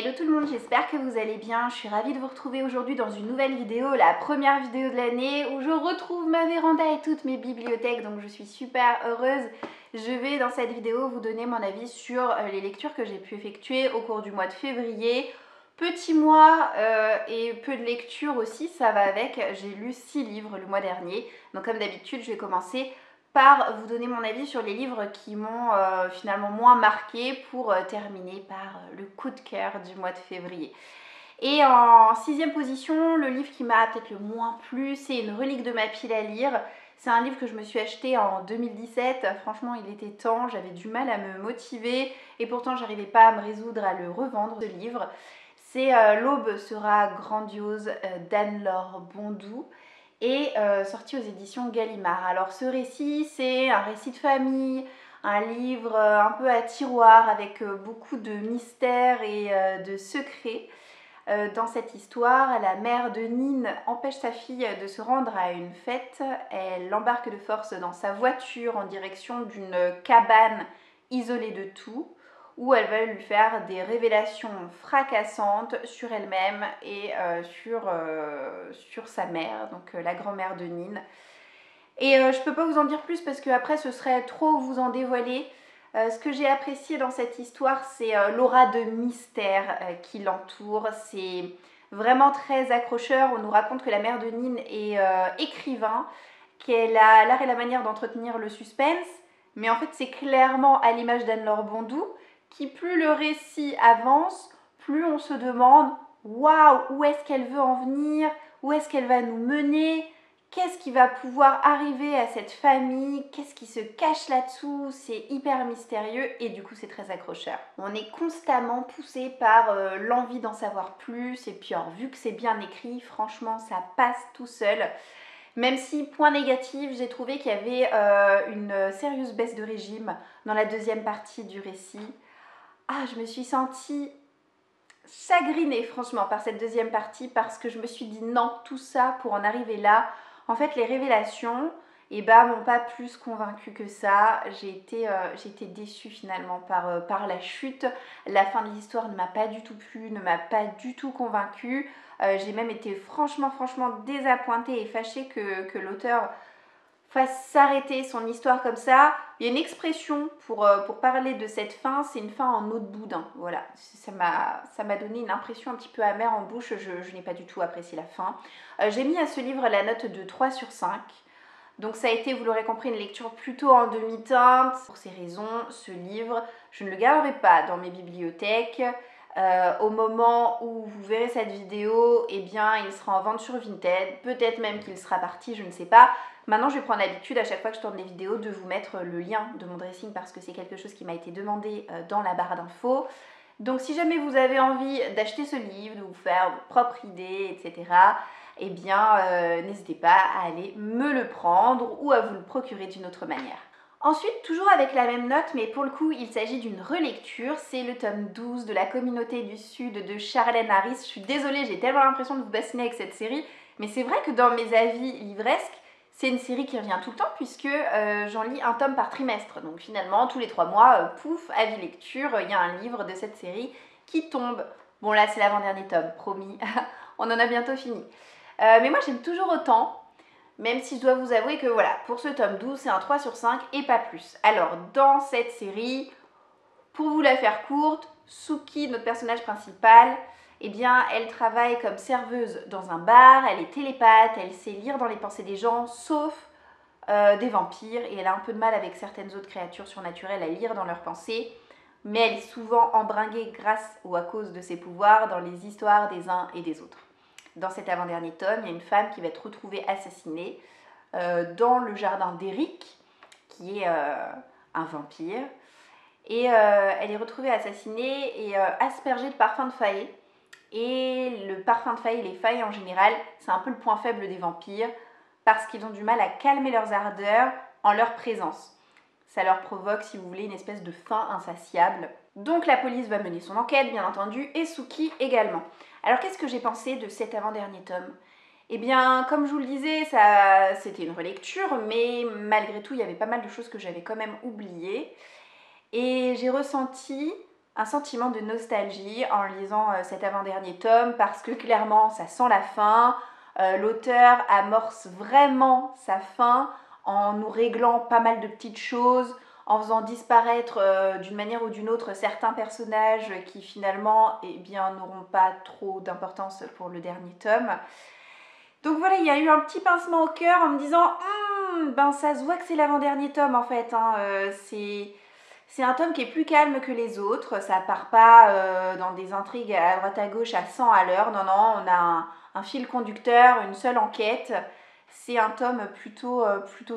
Hello tout le monde, j'espère que vous allez bien. Je suis ravie de vous retrouver aujourd'hui dans une nouvelle vidéo, la première vidéo de l'année où je retrouve ma véranda et toutes mes bibliothèques, donc je suis super heureuse. Je vais dans cette vidéo vous donner mon avis sur les lectures que j'ai pu effectuer au cours du mois de février. Petit mois et peu de lecture aussi, ça va avec. J'ai lu 6 livres le mois dernier, donc comme d'habitude je vais commencer par vous donner mon avis sur les livres qui m'ont finalement moins marqué pour terminer par le coup de cœur du mois de février. Et en 6e position, le livre qui m'a peut-être le moins plu, c'est Une relique de ma pile à lire. C'est un livre que je me suis acheté en 2017, franchement il était temps, j'avais du mal à me motiver et pourtant j'arrivais pas à me résoudre à le revendre ce livre. C'est L'aube sera grandiose d'Anne-Laure Bondou et sorti aux éditions Gallimard. Alors ce récit, c'est un récit de famille, un livre un peu à tiroir avec beaucoup de mystères et de secrets. Dans cette histoire, la mère de Nine empêche sa fille de se rendre à une fête. Elle l'embarque de force dans sa voiture en direction d'une cabane isolée de tout, où elle va lui faire des révélations fracassantes sur elle-même et sur sa mère, donc la grand-mère de Nine. Et je peux pas vous en dire plus parce que après ce serait trop vous en dévoiler. Ce que j'ai apprécié dans cette histoire, c'est l'aura de mystère qui l'entoure. C'est vraiment très accrocheur. On nous raconte que la mère de Nine est écrivain, qu'elle a l'art et la manière d'entretenir le suspense. Mais en fait, c'est clairement à l'image d'Anne-Laure Bondou, qui plus le récit avance, plus on se demande « Waouh, où est-ce qu'elle veut en venir? Où est-ce qu'elle va nous mener ?» Qu'est-ce qui va pouvoir arriver à cette famille? Qu'est-ce qui se cache là-dessous? C'est hyper mystérieux et du coup c'est très accrocheur. On est constamment poussé par l'envie d'en savoir plus et puis alors, vu que c'est bien écrit, franchement ça passe tout seul. Même si, point négatif, j'ai trouvé qu'il y avait une sérieuse baisse de régime dans la deuxième partie du récit. Ah, je me suis sentie chagrinée franchement par cette deuxième partie parce que je me suis dit non, tout ça pour en arriver là. En fait, les révélations, m'ont pas plus convaincue que ça. J'ai été déçue finalement par la chute. La fin de l'histoire ne m'a pas du tout plu, ne m'a pas du tout convaincue. J'ai même été franchement désappointée et fâchée que l'auteur fasse s'arrêter son histoire comme ça. Il y a une expression pour parler de cette fin, c'est une fin en eau de boudin. Voilà, ça m'a donné une impression un petit peu amère en bouche, je n'ai pas du tout apprécié la fin. J'ai mis à ce livre la note de 3 sur 5. Donc ça a été, vous l'aurez compris, une lecture plutôt en demi-teinte. Pour ces raisons, ce livre, je ne le garderai pas dans mes bibliothèques. Au moment où vous verrez cette vidéo, eh bien, il sera en vente sur Vinted. Peut-être même qu'il sera parti, je ne sais pas. Maintenant, je vais prendre l'habitude à chaque fois que je tourne des vidéos de vous mettre le lien de mon dressing parce que c'est quelque chose qui m'a été demandé dans la barre d'infos. Donc si jamais vous avez envie d'acheter ce livre, de vous faire votre propre idée, etc., eh bien, n'hésitez pas à aller me le prendre ou à vous le procurer d'une autre manière. Ensuite, toujours avec la même note, mais pour le coup, il s'agit d'une relecture. C'est le tome 12 de La Communauté du Sud de Charlène Harris. Je suis désolée, j'ai tellement l'impression de vous bassiner avec cette série, mais c'est vrai que dans mes avis livresques, c'est une série qui revient tout le temps puisque j'en lis un tome par trimestre. Donc finalement, tous les 3 mois, pouf, avis lecture, il y a un livre de cette série qui tombe. Bon là, c'est l'avant-dernier tome, promis, on en a bientôt fini. Mais moi, j'aime toujours autant. Même si je dois vous avouer que voilà, pour ce tome 12, c'est un 3 sur 5 et pas plus. Alors, dans cette série, pour vous la faire courte, Suki, notre personnage principal, eh bien, elle travaille comme serveuse dans un bar, elle est télépathe, elle sait lire dans les pensées des gens, sauf des vampires, et elle a un peu de mal avec certaines autres créatures surnaturelles à lire dans leurs pensées, mais elle est souvent embringuée grâce ou à cause de ses pouvoirs dans les histoires des uns et des autres. Dans cet avant-dernier tome, il y a une femme qui va être retrouvée assassinée dans le jardin d'Eric, qui est un vampire. Et elle est retrouvée assassinée et aspergée de parfum de faïe. Et le parfum de faïe, les failles en général, c'est un peu le point faible des vampires parce qu'ils ont du mal à calmer leurs ardeurs en leur présence. Ça leur provoque, si vous voulez, une espèce de faim insatiable. Donc la police va mener son enquête, bien entendu, et Suki également. Alors qu'est-ce que j'ai pensé de cet avant-dernier tome? Eh bien, comme je vous le disais, c'était une relecture, mais malgré tout, il y avait pas mal de choses que j'avais quand même oubliées. Et j'ai ressenti un sentiment de nostalgie en lisant cet avant-dernier tome parce que clairement ça sent la fin. L'auteur amorce vraiment sa fin en nous réglant pas mal de petites choses, en faisant disparaître d'une manière ou d'une autre certains personnages qui finalement n'auront pas trop d'importance pour le dernier tome. Donc voilà, il y a eu un petit pincement au cœur en me disant ben ça se voit que c'est l'avant-dernier tome en fait, hein, c'est un tome qui est plus calme que les autres, ça part pas dans des intrigues à droite à gauche à 100 à l'heure, non, on a un fil conducteur, une seule enquête, c'est un tome plutôt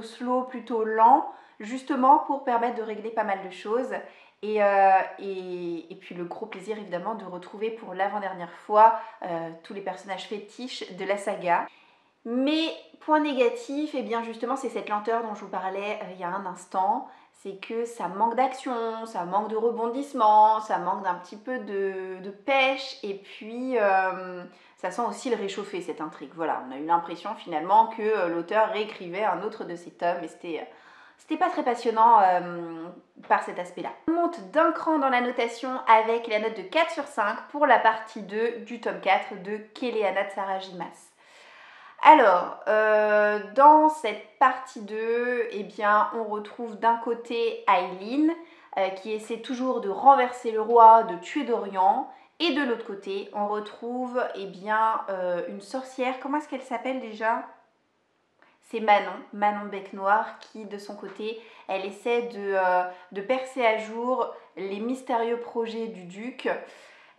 slow, plutôt lent, justement pour permettre de régler pas mal de choses. Et puis le gros plaisir évidemment de retrouver pour l'avant-dernière fois tous les personnages fétiches de la saga. Mais point négatif, et bien justement c'est cette lenteur dont je vous parlais il y a un instant, c'est que ça manque d'action, ça manque de rebondissement, ça manque d'un petit peu de pêche, et puis ça sent aussi le réchauffer cette intrigue. Voilà, on a eu l'impression finalement que l'auteur réécrivait un autre de ses tomes, et c'était pas très passionnant par cet aspect-là. On monte d'un cran dans la notation avec la note de 4 sur 5 pour la partie 2 du tome 4 de Keleana Tsarajimas. Alors, dans cette partie 2, eh bien, on retrouve d'un côté Aileen qui essaie toujours de renverser le roi, de tuer Dorian. Et de l'autre côté, on retrouve eh bien, une sorcière, comment est-ce qu'elle s'appelle déjà ? C'est Manon Bec Noir, qui de son côté, elle essaie de percer à jour les mystérieux projets du duc.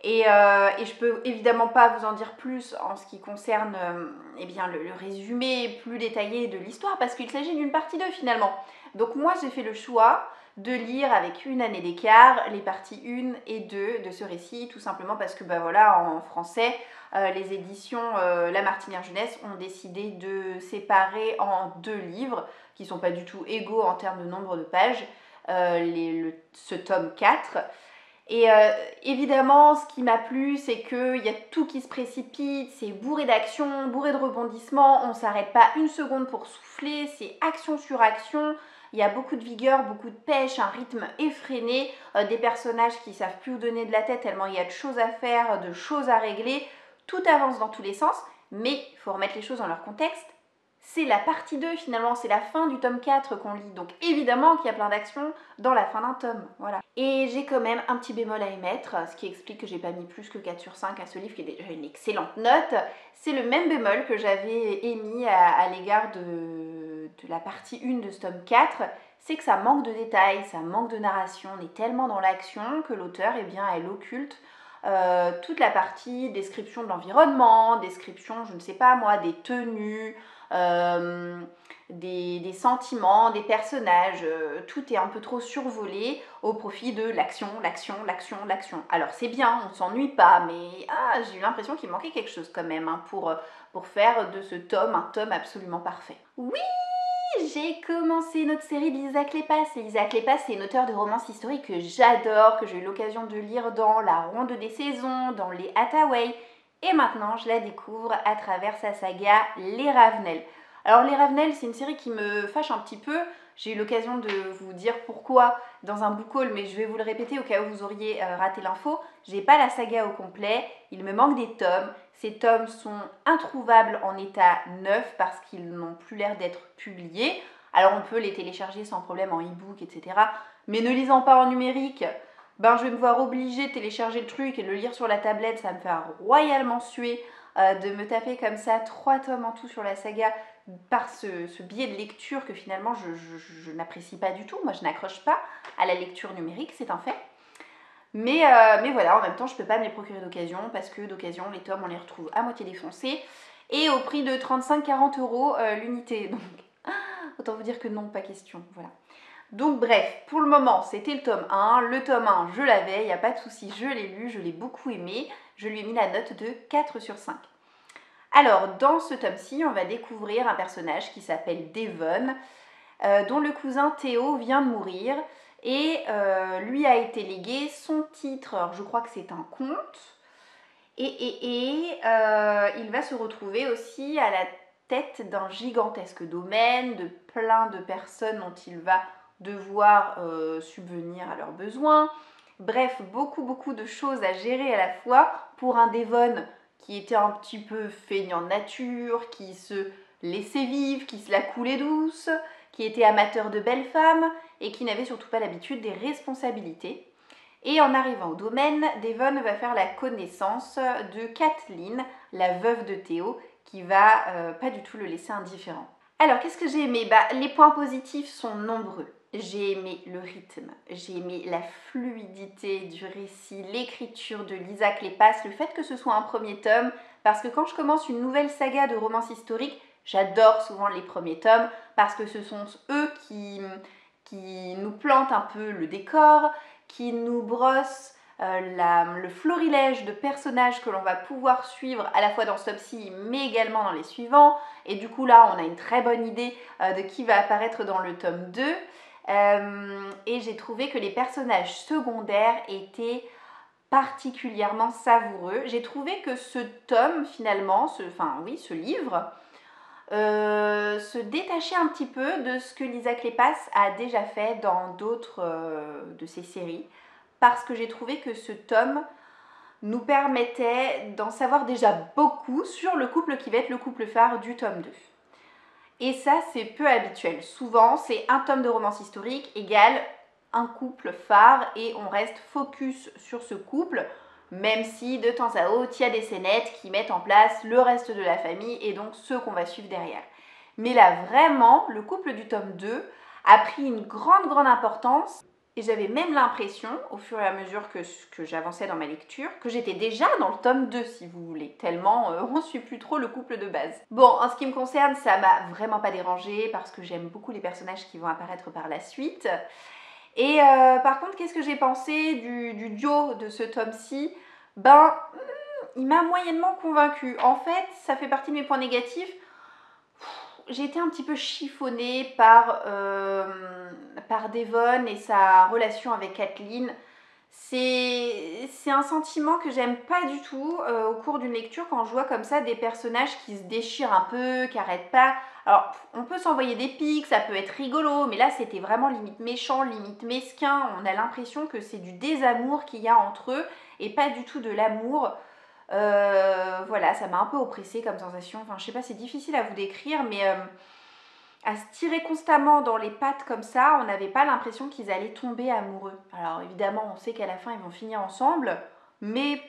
Et je peux évidemment pas vous en dire plus en ce qui concerne eh bien, le résumé plus détaillé de l'histoire parce qu'il s'agit d'une partie 2 finalement. Donc moi j'ai fait le choix de lire avec une année d'écart les parties 1 et 2 de ce récit, tout simplement parce que bah voilà, en français, les éditions La Martinière Jeunesse ont décidé de séparer en 2 livres qui sont pas du tout égaux en termes de nombre de pages, ce tome 4. Et évidemment, ce qui m'a plu, c'est qu'il y a tout qui se précipite, c'est bourré d'action, bourré de rebondissements, on ne s'arrête pas une seconde pour souffler, c'est action sur action, il y a beaucoup de vigueur, beaucoup de pêche, un rythme effréné, des personnages qui ne savent plus où donner de la tête tellement il y a de choses à faire, de choses à régler, tout avance dans tous les sens, mais il faut remettre les choses dans leur contexte. C'est la partie 2 finalement, c'est la fin du tome 4 qu'on lit, donc évidemment qu'il y a plein d'actions dans la fin d'un tome, voilà. Et j'ai quand même un petit bémol à émettre, ce qui explique que j'ai pas mis plus que 4 sur 5 à ce livre qui est déjà une excellente note. C'est le même bémol que j'avais émis à l'égard de la partie 1 de ce tome 4, c'est que ça manque de détails, ça manque de narration, on est tellement dans l'action que l'auteur, eh bien, elle occulte toute la partie description de l'environnement, description, je ne sais pas moi, des tenues, des sentiments, des personnages, tout est un peu trop survolé au profit de l'action. Alors c'est bien, on ne s'ennuie pas, mais j'ai eu l'impression qu'il manquait quelque chose quand même hein, pour faire de ce tome un tome absolument parfait. Oui, j'ai commencé notre série d'Lisa Kleypas. Lisa Kleypas, c'est une auteure de romances historiques que j'adore, que j'ai eu l'occasion de lire dans La Ronde des Saisons, dans Les Hathaway. Et maintenant, je la découvre à travers sa saga Les Ravenels. Alors, Les Ravenels, c'est une série qui me fâche un petit peu. J'ai eu l'occasion de vous dire pourquoi dans un book haul, mais je vais vous le répéter au cas où vous auriez raté l'info. J'ai pas la saga au complet, il me manque des tomes. Ces tomes sont introuvables en état neuf parce qu'ils n'ont plus l'air d'être publiés. Alors, on peut les télécharger sans problème en e-book, etc. Mais ne lisant pas en numérique, ben, je vais me voir obligée de télécharger le truc et de le lire sur la tablette. Ça me fait royalement suer de me taper comme ça 3 tomes en tout sur la saga par ce biais de lecture que finalement je n'apprécie pas du tout. Moi, je n'accroche pas à la lecture numérique, c'est un fait. Mais voilà, en même temps, je ne peux pas me les procurer d'occasion parce que d'occasion, les tomes, on les retrouve à moitié défoncés et au prix de 35-40 € l'unité. Donc, autant vous dire que non, pas question. Voilà. Donc bref, pour le moment, c'était le tome 1. Le tome 1, je l'avais, il n'y a pas de souci, je l'ai lu, je l'ai beaucoup aimé. Je lui ai mis la note de 4 sur 5. Alors, dans ce tome-ci, on va découvrir un personnage qui s'appelle Devon, dont le cousin Théo vient de mourir, et lui a été légué son titre, alors je crois que c'est un conte, et il va se retrouver aussi à la tête d'un gigantesque domaine, de plein de personnes dont il va devoir subvenir à leurs besoins. Bref, beaucoup de choses à gérer à la fois pour un Devon qui était un petit peu feignant de nature, qui se laissait vivre, qui se la coulait douce, qui était amateur de belles femmes et qui n'avait surtout pas l'habitude des responsabilités. Et en arrivant au domaine, Devon va faire la connaissance de Kathleen, la veuve de Théo, qui va pas du tout le laisser indifférent. Alors, qu'est-ce que j'ai aimé? Les points positifs sont nombreux. J'ai aimé le rythme, j'ai aimé la fluidité du récit, l'écriture de Lisa Kleypas, le fait que ce soit un premier tome, parce que quand je commence une nouvelle saga de romance historique, j'adore souvent les premiers tomes, parce que ce sont eux qui nous plantent un peu le décor, qui nous brossent le florilège de personnages que l'on va pouvoir suivre à la fois dans ce tome-ci, mais également dans les suivants. Et du coup, là, on a une très bonne idée de qui va apparaître dans le tome 2. Et j'ai trouvé que les personnages secondaires étaient particulièrement savoureux. J'ai trouvé que ce tome, finalement, ce livre, se détachait un petit peu de ce que Lisa Kleypas a déjà fait dans d'autres de ses séries, parce que j'ai trouvé que ce tome nous permettait d'en savoir déjà beaucoup sur le couple qui va être le couple phare du tome 2. Et ça, c'est peu habituel. Souvent, c'est un tome de romance historique égale un couple phare et on reste focus sur ce couple, même si de temps à autre, il y a des scénettes qui mettent en place le reste de la famille et donc ceux qu'on va suivre derrière. Mais là, vraiment, le couple du tome 2 a pris une grande importance. Et j'avais même l'impression, au fur et à mesure que j'avançais dans ma lecture, que j'étais déjà dans le tome 2, si vous voulez, tellement on ne suit plus trop le couple de base. Bon, en ce qui me concerne, ça m'a vraiment pas dérangée, parce que j'aime beaucoup les personnages qui vont apparaître par la suite. Et par contre, qu'est-ce que j'ai pensé du duo de ce tome-ci? Il m'a moyennement convaincue. En fait, ça fait partie de mes points négatifs. J'ai été un petit peu chiffonnée par Devon et sa relation avec Kathleen. C'est un sentiment que j'aime pas du tout au cours d'une lecture, quand je vois comme ça des personnages qui se déchirent un peu, qui arrêtent pas. Alors, on peut s'envoyer des pics, ça peut être rigolo, mais là c'était vraiment limite méchant, limite mesquin. On a l'impression que c'est du désamour qu'il y a entre eux et pas du tout de l'amour. Voilà, ça m'a un peu oppressée comme sensation. Enfin, je sais pas, c'est difficile à vous décrire, mais à se tirer constamment dans les pattes comme ça, on n'avait pas l'impression qu'ils allaient tomber amoureux. Alors évidemment, on sait qu'à la fin, ils vont finir ensemble, mais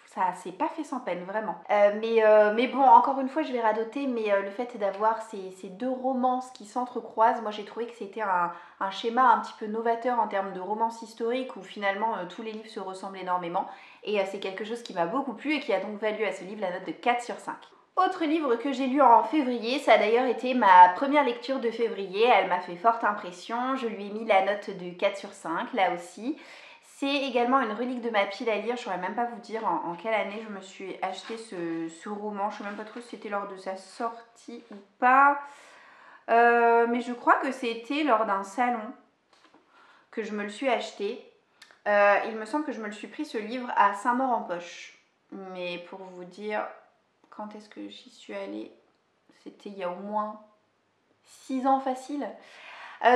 ça s'est pas fait sans peine, vraiment. Mais bon, encore une fois, je vais radoter, mais le fait d'avoir ces deux romances qui s'entrecroisent, moi j'ai trouvé que c'était un schéma un petit peu novateur en termes de romance historique, où finalement tous les livres se ressemblent énormément, et c'est quelque chose qui m'a beaucoup plu et qui a donc valu à ce livre la note de 4 sur 5. Autre livre que j'ai lu en février, ça a d'ailleurs été ma première lecture de février, elle m'a fait forte impression, je lui ai mis la note de 4 sur 5 là aussi. C'est également une relique de ma pile à lire, je ne saurais même pas vous dire en quelle année je me suis acheté ce roman, je ne sais même pas trop si c'était lors de sa sortie ou pas, mais je crois que c'était lors d'un salon que je me le suis acheté. Il me semble que je me le suis pris ce livre à Saint-Maur-en-Poche, mais pour vous dire quand est-ce que j'y suis allée, c'était il y a au moins 6 ans facile.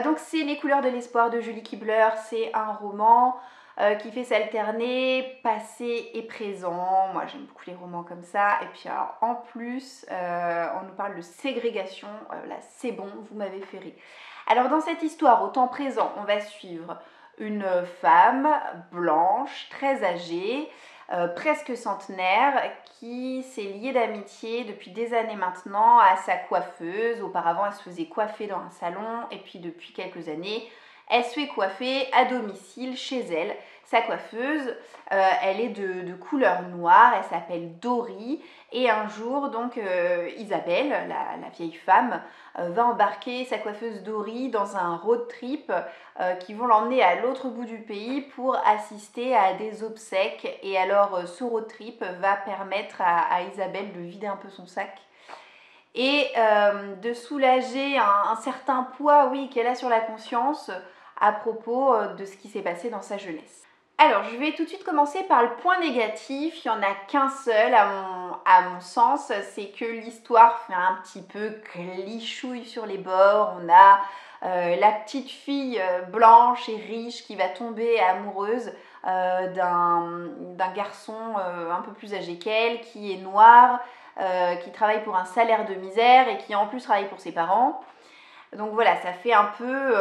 Donc c'est Les couleurs de l'espoir de Julie Kibler, c'est un roman qui fait s'alterner passé et présent. Moi j'aime beaucoup les romans comme ça. Et puis alors en plus, on nous parle de ségrégation. Là c'est bon, vous m'avez fait rire. Alors dans cette histoire, au temps présent, on va suivre une femme blanche, très âgée, presque centenaire, qui s'est liée d'amitié depuis des années maintenant à sa coiffeuse. Auparavant, elle se faisait coiffer dans un salon, et puis depuis quelques années, elle se fait coiffer à domicile chez elle. Sa coiffeuse, elle est de couleur noire, elle s'appelle Dory, et un jour, donc, Isabelle, la vieille femme, va embarquer sa coiffeuse Dory dans un road trip qui vont l'emmener à l'autre bout du pays pour assister à des obsèques. Et alors, ce road trip va permettre à Isabelle de vider un peu son sac et de soulager un certain poids, oui, qu'elle a sur la conscience à propos de ce qui s'est passé dans sa jeunesse. Alors, je vais tout de suite commencer par le point négatif. Il n'y en a qu'un seul à mon sens, c'est que l'histoire fait un petit peu clichouille sur les bords. On a la petite fille blanche et riche qui va tomber amoureuse d'un garçon un peu plus âgé qu'elle, qui est noir, qui travaille pour un salaire de misère et qui en plus travaille pour ses parents. Donc voilà, ça fait un peu,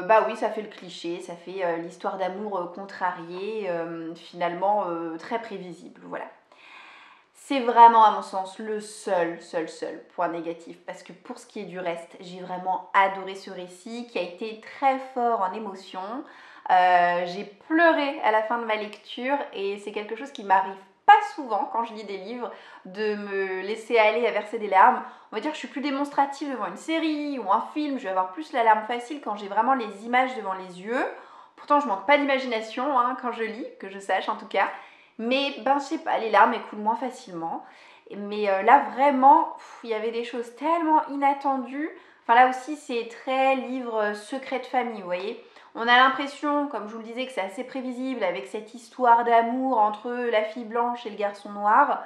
bah oui, ça fait le cliché, ça fait l'histoire d'amour contrariée, finalement très prévisible, voilà. C'est vraiment à mon sens le seul point négatif, parce que pour ce qui est du reste, j'ai vraiment adoré ce récit qui a été très fort en émotion. J'ai pleuré à la fin de ma lecture et c'est quelque chose qui m'arrive pas souvent quand je lis des livres, de me laisser aller à verser des larmes. On va dire que je suis plus démonstrative devant une série ou un film, je vais avoir plus la larme facile quand j'ai vraiment les images devant les yeux. Pourtant je manque pas d'imagination hein, quand je lis, que je sache en tout cas. Mais ben je sais pas, les larmes elles coulent moins facilement. Mais là vraiment, il y avait des choses tellement inattendues. Enfin là aussi c'est très livre secret de famille, vous voyez. On a l'impression, comme je vous le disais, que c'est assez prévisible avec cette histoire d'amour entre la fille blanche et le garçon noir.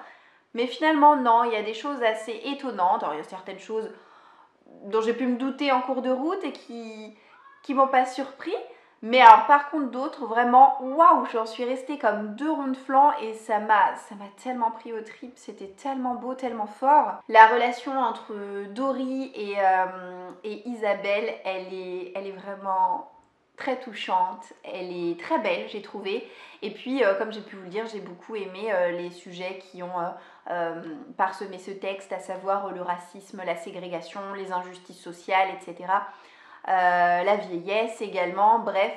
Mais finalement, non, il y a des choses assez étonnantes. Alors, il y a certaines choses dont j'ai pu me douter en cours de route et qui m'ont pas surpris. Mais alors, par contre, d'autres, vraiment, waouh, j'en suis restée comme deux ronds de flanc et ça m'a tellement pris aux tripes. C'était tellement beau, tellement fort. La relation entre Dory et Isabelle, elle est vraiment très touchante, elle est très belle j'ai trouvé, et puis comme j'ai pu vous le dire, j'ai beaucoup aimé les sujets qui ont parsemé ce texte, à savoir le racisme, la ségrégation, les injustices sociales, etc. La vieillesse également, bref,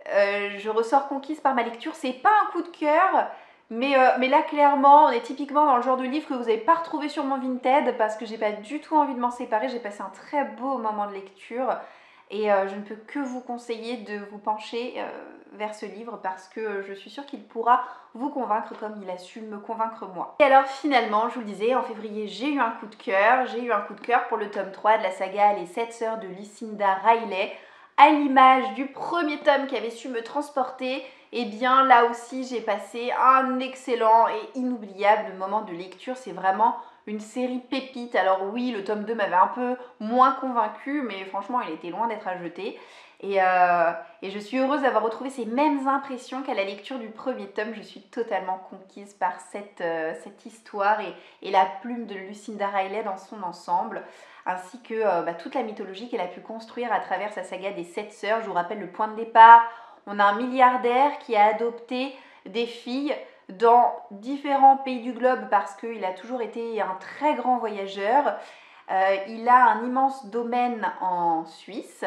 je ressors conquise par ma lecture, c'est pas un coup de cœur, mais là clairement on est typiquement dans le genre de livre que vous n'allez pas retrouver sur mon Vinted parce que j'ai pas du tout envie de m'en séparer, j'ai passé un très beau moment de lecture. Et je ne peux que vous conseiller de vous pencher vers ce livre parce que je suis sûre qu'il pourra vous convaincre comme il a su me convaincre moi. Et alors finalement, je vous le disais, en février, j'ai eu un coup de cœur. J'ai eu un coup de cœur pour le tome 3 de la saga Les 7 sœurs de Lucinda Riley. À l'image du premier tome qui avait su me transporter, et bien là aussi j'ai passé un excellent et inoubliable moment de lecture. C'est vraiment une série pépite. Alors oui, le tome 2 m'avait un peu moins convaincue, mais franchement, il était loin d'être à jeter. Et je suis heureuse d'avoir retrouvé ces mêmes impressions qu'à la lecture du premier tome. Je suis totalement conquise par cette histoire et la plume de Lucinda Riley dans son ensemble, ainsi que toute la mythologie qu'elle a pu construire à travers sa saga des 7 sœurs. Je vous rappelle le point de départ. On a un milliardaire qui a adopté des filles dans différents pays du globe parce qu'il a toujours été un très grand voyageur. Il a un immense domaine en Suisse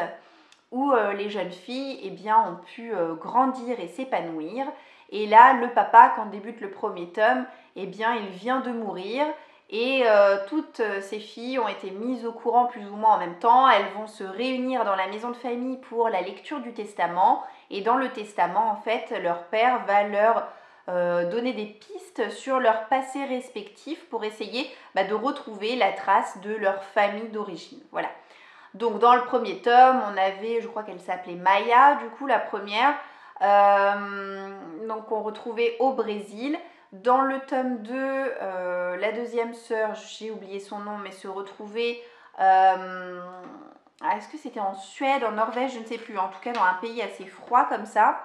où les jeunes filles eh bien, ont pu grandir et s'épanouir. Et là, le papa, quand débute le premier tome, eh bien, il vient de mourir. Et toutes ces filles ont été mises au courant plus ou moins en même temps. Elles vont se réunir dans la maison de famille pour la lecture du testament. Et dans le testament, en fait, leur père va leur donner des pistes sur leur passé respectif pour essayer de retrouver la trace de leur famille d'origine. Voilà. Donc dans le premier tome, on avait, je crois qu'elle s'appelait Maya, du coup la première, donc on retrouvait au Brésil. Dans le tome 2, la deuxième sœur, j'ai oublié son nom, mais se retrouvait, est-ce que c'était en Suède, en Norvège, je ne sais plus, en tout cas dans un pays assez froid comme ça.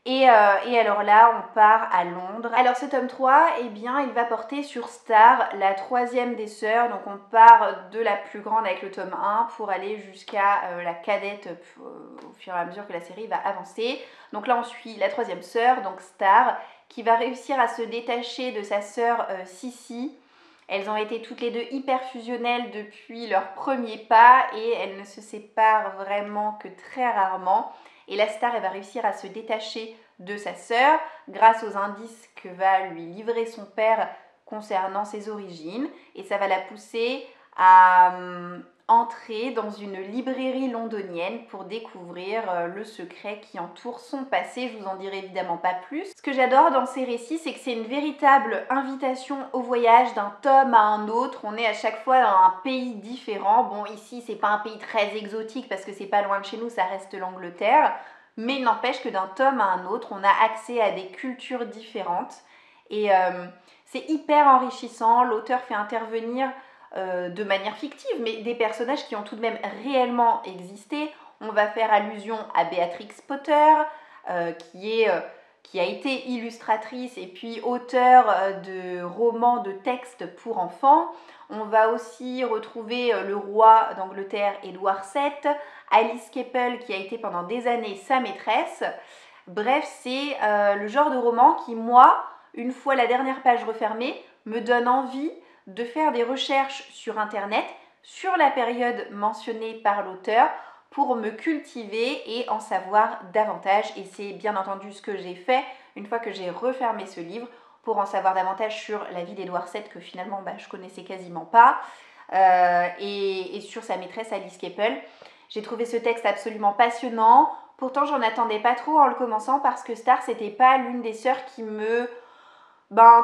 Et alors là, on part à Londres. Alors ce tome 3, eh bien, il va porter sur Star, la troisième des sœurs. Donc on part de la plus grande avec le tome 1 pour aller jusqu'à la cadette au fur et à mesure que la série va avancer. Donc là, on suit la troisième sœur, donc Star, qui va réussir à se détacher de sa sœur Sissi. Elles ont été toutes les deux hyper fusionnelles depuis leur premier pas et elles ne se séparent vraiment que très rarement. Et la Star, elle va réussir à se détacher de sa sœur grâce aux indices que va lui livrer son père concernant ses origines. Et ça va la pousser à entrer dans une librairie londonienne pour découvrir le secret qui entoure son passé. Je vous en dirai évidemment pas plus. Ce que j'adore dans ces récits, c'est que c'est une véritable invitation au voyage d'un tome à un autre. On est à chaque fois dans un pays différent. Bon, ici, c'est pas un pays très exotique parce que c'est pas loin de chez nous, ça reste l'Angleterre. Mais il n'empêche que d'un tome à un autre, on a accès à des cultures différentes. Et c'est hyper enrichissant. L'auteur fait intervenir de manière fictive, mais des personnages qui ont tout de même réellement existé. On va faire allusion à Béatrix Potter, qui est qui a été illustratrice et puis auteure de romans, de textes pour enfants. On va aussi retrouver le roi d'Angleterre, Édouard VII, Alice Keppel qui a été pendant des années sa maîtresse. Bref, c'est le genre de roman qui, moi, une fois la dernière page refermée, me donne envie de faire des recherches sur internet sur la période mentionnée par l'auteur pour me cultiver et en savoir davantage. Et c'est bien entendu ce que j'ai fait une fois que j'ai refermé ce livre pour en savoir davantage sur la vie d'Édouard VII que finalement je connaissais quasiment pas et sur sa maîtresse Alice Keppel. J'ai trouvé ce texte absolument passionnant. Pourtant, j'en attendais pas trop en le commençant parce que Star, c'était pas l'une des sœurs qui me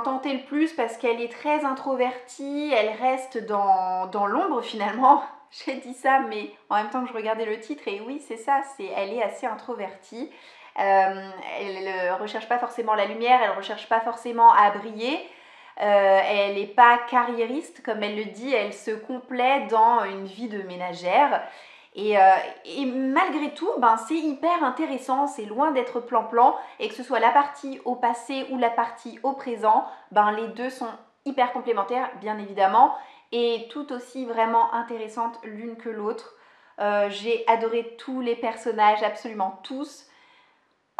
tentait le plus parce qu'elle est très introvertie, elle reste dans l'ombre finalement. J'ai dit ça, mais en même temps que je regardais le titre, et oui, c'est ça, elle est assez introvertie. Elle ne recherche pas forcément la lumière, elle ne recherche pas forcément à briller. Elle n'est pas carriériste, comme elle le dit, elle se complaît dans une vie de ménagère. Et malgré tout, c'est hyper intéressant, c'est loin d'être plan-plan, et que ce soit la partie au passé ou la partie au présent, les deux sont hyper complémentaires, bien évidemment, et tout aussi vraiment intéressantes l'une que l'autre. J'ai adoré tous les personnages, absolument tous.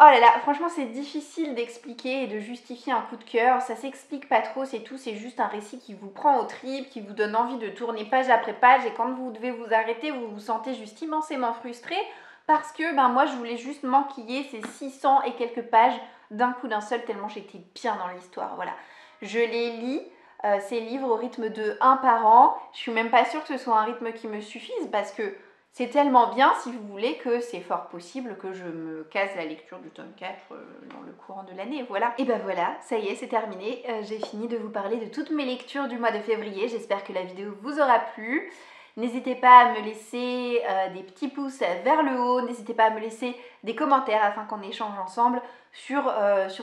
Oh là là, franchement c'est difficile d'expliquer et de justifier un coup de cœur, ça s'explique pas trop, c'est tout, c'est juste un récit qui vous prend aux tripes, qui vous donne envie de tourner page après page, et quand vous devez vous arrêter, vous vous sentez juste immensément frustré, parce que moi je voulais juste m'enquiller ces 600 et quelques pages d'un coup d'un seul, tellement j'étais bien dans l'histoire, voilà. Je les lis, ces livres au rythme de 1 par an, je suis même pas sûre que ce soit un rythme qui me suffise, parce que c'est tellement bien, si vous voulez, que c'est fort possible que je me case la lecture du tome 4 dans le courant de l'année, voilà. Et voilà, ça y est, c'est terminé. J'ai fini de vous parler de toutes mes lectures du mois de février. J'espère que la vidéo vous aura plu. N'hésitez pas à me laisser des petits pouces vers le haut, n'hésitez pas à me laisser des commentaires afin qu'on échange ensemble sur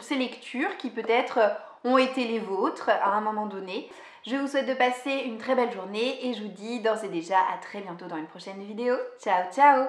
ces lectures qui peut-être ont été les vôtres à un moment donné. Je vous souhaite de passer une très belle journée et je vous dis d'ores et déjà à très bientôt dans une prochaine vidéo. Ciao, ciao!